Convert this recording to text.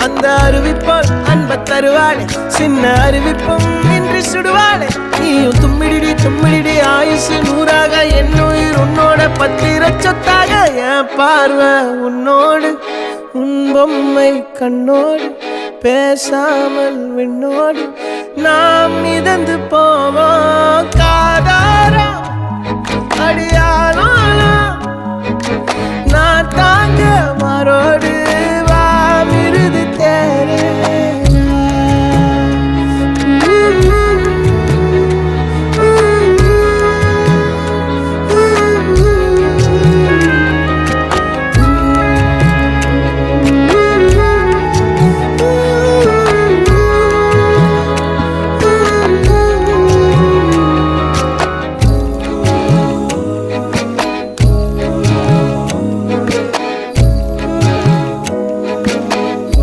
அந்த அறிவிப்போல் அன்ப தருவாளே சின்ன அறிவிப்பும் இன்றி சுடுவாளே நீயும் தும்மிடி ஆயுசு நூறாக என் உயிர் உன்னோட பத்திர சொத்தாக என் பார்வை உன்னோடு உன் பொம்மை கண்ணோடு பேசாமல் விண்ணோடு நாம் மிதந்து போவோம் காதாரா அடியானாலும் நான் தாங்க மாறோடு